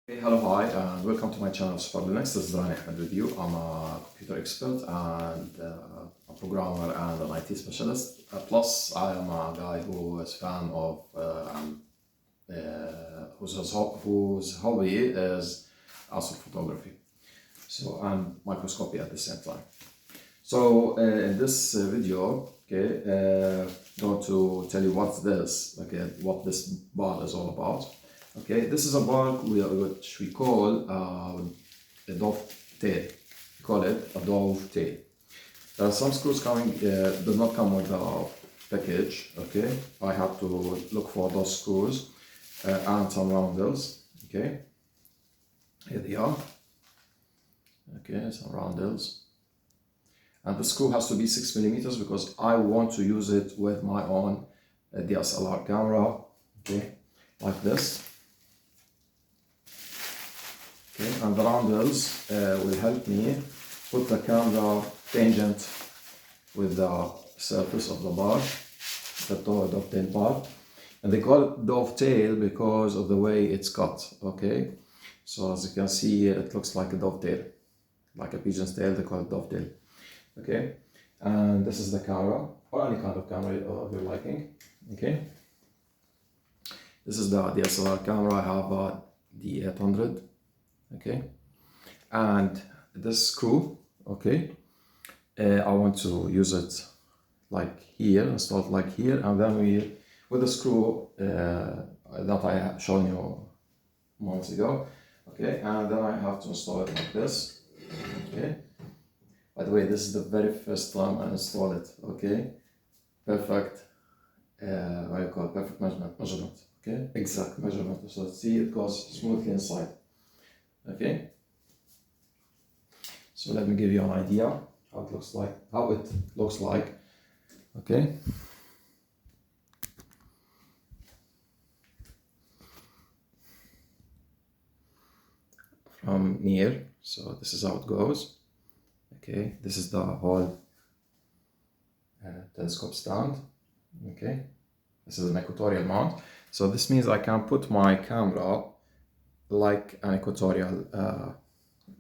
Hey, hello, hi, and welcome to my channel for Linux. This is Rani Ahmed with you. I'm a computer expert and a programmer and an IT specialist. Plus, I am a guy who is fan of whose hobby is astrophotography. So and microscopy at the same time. So in this video, okay, going to tell you what's this, okay, what this bar is all about. Okay, this is a bar which we call a dovetail. We call it a dovetail. There are some screws coming, do not come with the package. Okay, I have to look for those screws and some roundels. Okay, here they are. Okay, some roundels. And the screw has to be 6 millimeters because I want to use it with my own DSLR camera. Okay, like this. Okay, and the roundels will help me put the camera tangent with the surface of the bar, the dovetail bar. And they call it dovetail because of the way it's cut. Okay, so as you can see, it looks like a dovetail, like a pigeon's tail. They call it dovetail. Okay, and this is the camera, or any kind of camera of your liking. Okay, this is the DSLR camera. I have a D800. Okay, and this screw, okay, I want to use it like here, install it like here, and then we, with the screw that I have shown you months ago, okay, and then I have to install it like this. Okay, by the way, this is the very first time I install it. Okay, perfect, what do you call it? Perfect measurement, okay, exact measurement. So see, it goes smoothly inside. Okay, so let me give you an idea how it looks like. Okay, from near. So this is how it goes. Okay, this is the whole telescope stand. Okay, this is an equatorial mount. So this means I can put my camera like an equatorial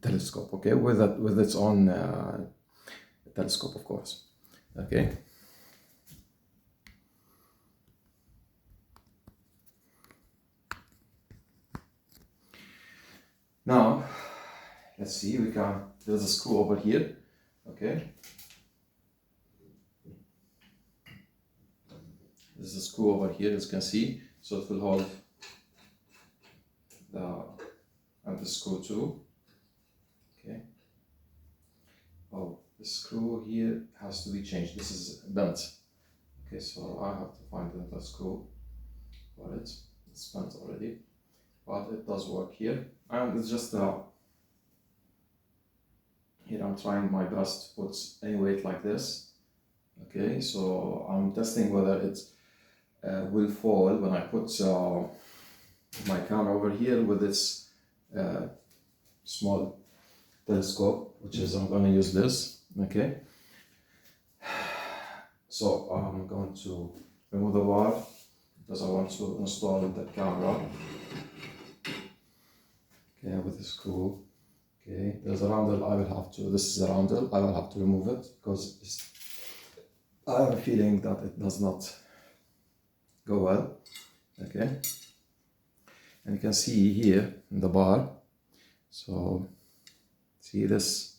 telescope. Okay, with its own telescope, of course. Okay. Now, let's see, there's a screw over here, okay? There's a screw over here, as you can see, so it will hold the screw too, okay? Oh, the screw here has to be changed. This is bent, okay, so I have to find another screw for it. It's bent already, but it does work here, and it's just here I'm trying my best to put any weight like this. Okay, so I'm testing whether it will fall when I put my camera over here with this small telescope, which is, I'm going to use this. Okay, so I'm going to remove the bar because I want to install the camera. Okay, with the screw. Okay, there's a roundel I will have to, this is a roundel, I will have to remove it because I have a feeling that it does not go well. Okay, and you can see here in the bar, so see this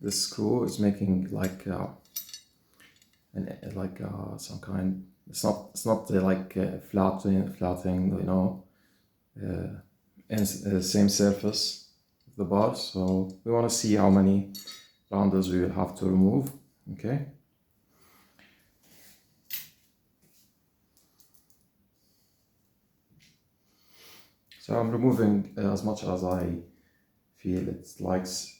screw is making like some kind, it's not like flattening, you know, and the same surface of the bar. So we want to see how many roundels we will have to remove. Okay, so I'm removing as much as I feel it likes,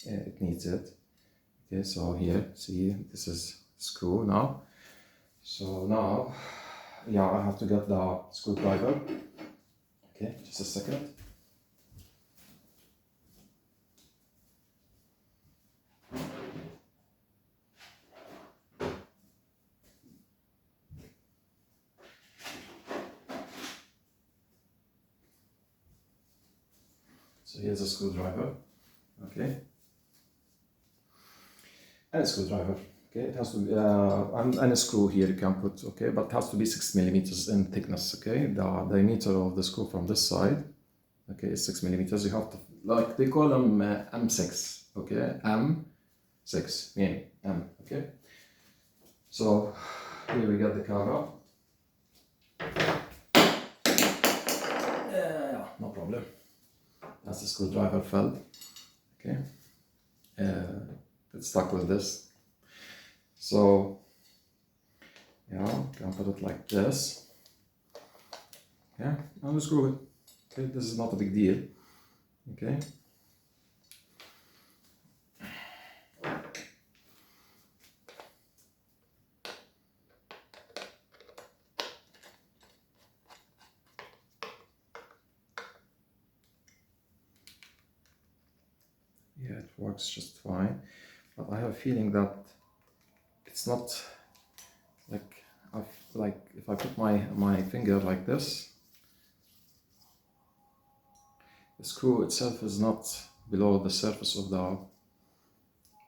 it needs it. Okay, so here, see, this is screw now. So now, yeah, I have to get the screwdriver. Okay, just a second. So here's a screwdriver, okay, and a screwdriver. Okay, it has to be and a screw here you can put, okay, but it has to be 6 millimeters in thickness. Okay, the diameter of the screw from this side, okay, is 6 millimeters. You have to, like they call them M6, okay, M6, meaning M, okay. So here we got the camera. Yeah, no problem. That's the screwdriver felt. Okay, it's stuck with this. So yeah, you can put it like this. Yeah, and unscrew it. Okay, this is not a big deal. Okay. Yeah, it works just fine. But I have a feeling that it's not like like if I put my finger like this, the screw itself is not below the surface of the.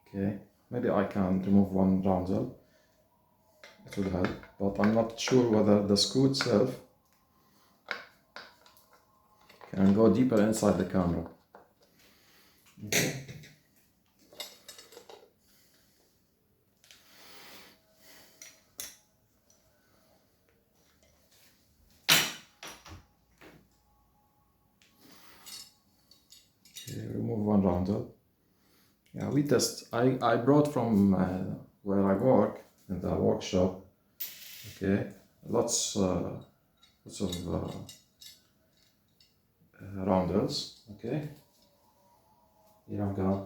Okay, maybe I can remove one roundel. It will help, but I'm not sure whether the screw itself can go deeper inside the camera. Okay. Okay, remove one roundel. Yeah, we test. I brought from where I work in the workshop. Okay, lots of roundels. Okay, here I'm gonna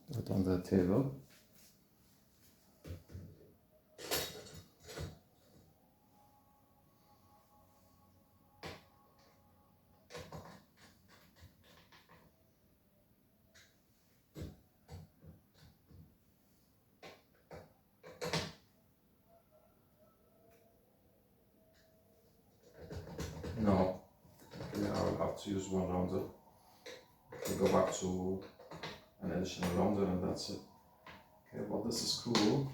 put it on the table. No, okay, I will have to use one roundel. Okay, go back to an additional roundel and that's it. Okay, but this screw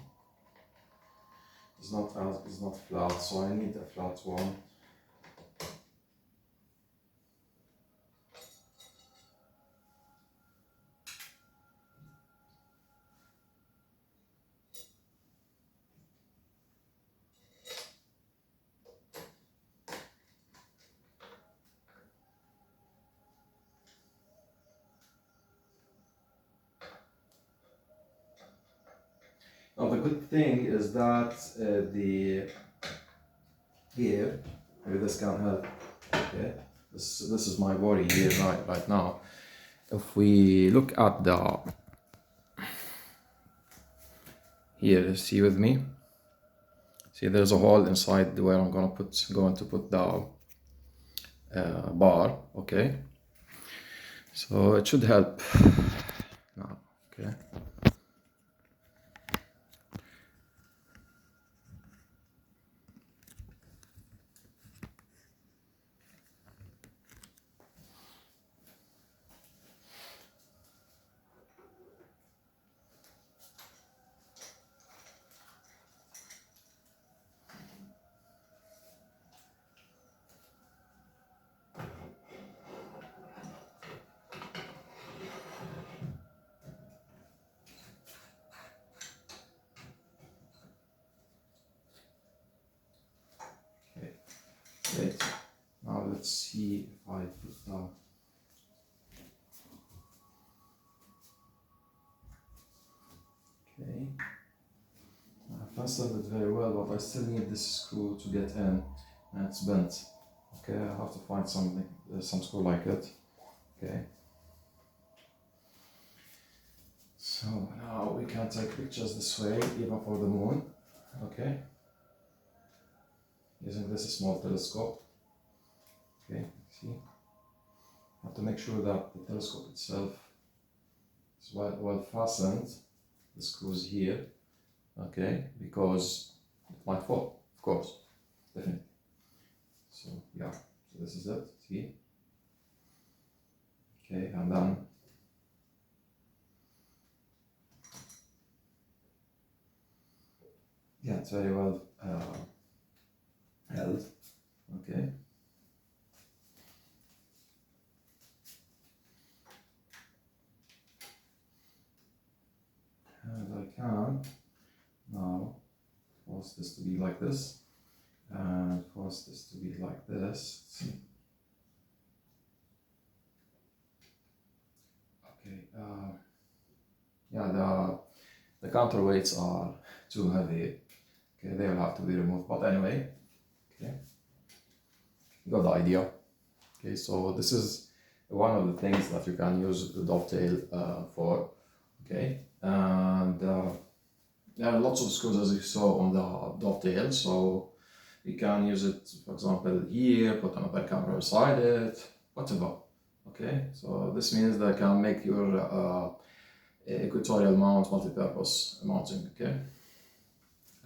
is not flat, so I need a flat one. Now the good thing is that the here, maybe this can help. Okay, this is my worry here right now. If we look at the here, see with me. See, there's a hole inside where I'm going to put the bar. Okay, so it should help. Now, okay. Great. Now let's see if I put down. Okay. I fastened it very well, but I still need this screw to get in, and it's bent. Okay, I have to find some screw like it. Okay. So now we can take pictures this way, even for the moon. Okay. Using this small telescope. Okay, see? Have to make sure that the telescope itself is well fastened. The screws here. Okay, because it might fall, of course, definitely. this is it, see? Okay, and then yeah, it's very well held. Okay. And I can now force this to be like this, and force this to be like this. Let's see. Okay. Yeah, the counterweights are too heavy. Okay, they'll have to be removed. But anyway, okay, you got the idea. Okay, so this is one of the things that you can use the dovetail for. Okay, and there are lots of screws as you saw on the dovetail, so you can use it, for example, here, put another camera beside it, whatever. Okay, so this means that I can make your equatorial mount multi-purpose mounting. Okay,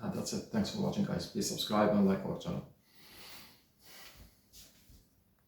and that's it. Thanks for watching, guys. Please subscribe and like our channel.